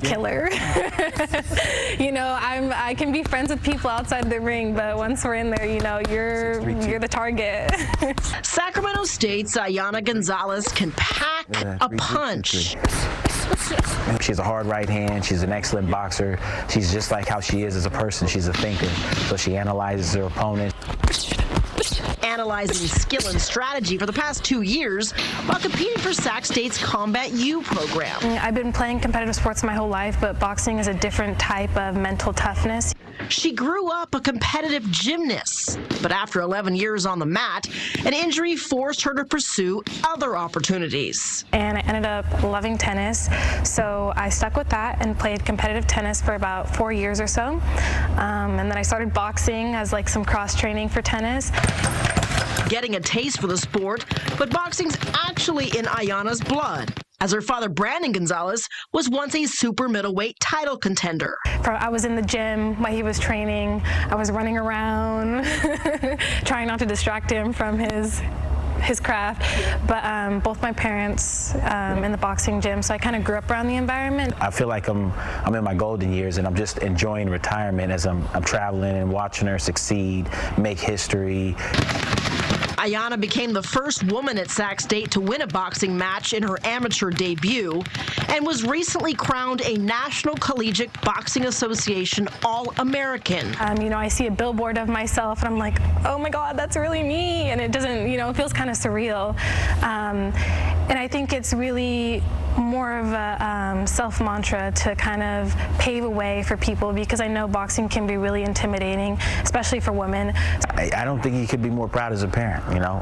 killer. You know, I can be friends with people outside the ring, but once we're in there, you know, you're the target. Sacramento State's Ayanna Gonzalez can pack a punch. She has a hard right hand. She's an excellent boxer. She's just like how she is as a person. She's a thinker. So she analyzes her opponent. Analyzing skill and strategy for the past 2 years while competing for Sac State's Combat U program. I've been playing competitive sports my whole life, but boxing is a different type of mental toughness. She grew up a competitive gymnast, but after 11 years on the mat, an injury forced her to pursue other opportunities. And I ended up loving tennis, so I stuck with that and played competitive tennis for about 4 years or so. And then I started boxing as like some cross training for tennis. Getting a taste for the sport, but boxing's actually in Ayanna's blood, as her father, Brandon Gonzalez, was once a super middleweight title contender. I was in the gym while he was training. I was running around, trying not to distract him from his craft, but both my parents in the boxing gym, so I kind of grew up around the environment. I feel like I'm in my golden years, and I'm just enjoying retirement as I'm traveling and watching her succeed, make history. Ayanna became the first woman at Sac State to win a boxing match in her amateur debut and was recently crowned a National Collegiate Boxing Association All-American. You know, I see a billboard of myself and I'm like, oh my God, that's really me. And it doesn't, you know, it feels kind of surreal. And I think it's really more of a self-mantra to kind of pave a way for people, because I know boxing can be really intimidating, especially for women. I don't think you could be more proud as a parent, you know.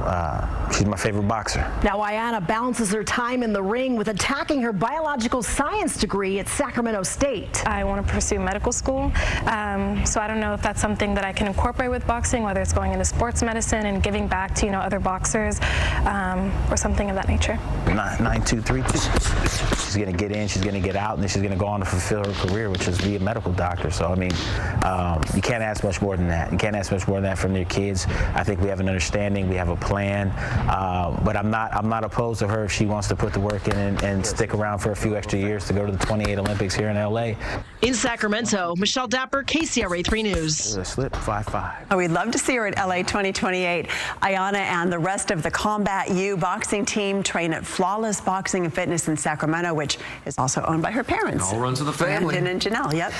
She's my favorite boxer. Now, Ayanna balances her time in the ring with attacking her biological science degree at Sacramento State. I want to pursue medical school, so I don't know if that's something that I can incorporate with boxing, whether it's going into sports medicine and giving back to, you know, other boxers, or something of that nature. 9-2-3-2. She's going to get in, she's going to get out, and then she's going to go on to fulfill her career, which is be a medical doctor. So, I mean, you can't ask much more than that. You can't ask much more than that from your kids. I think we have an understanding, we have a plan, but I'm not opposed to her if she wants to put the work in and stick around for a few extra years to go to the 28 Olympics here in L.A. In Sacramento, Michelle Dapper, KCRA 3 News. A slip, 5'5". Oh, we'd love to see her at LA 2028. Ayanna and the rest of the Combat U boxing team train at Flawless Boxing and Fitness in Sacramento, which is also owned by her parents. It all runs in the family. Brandon and Janelle, yep.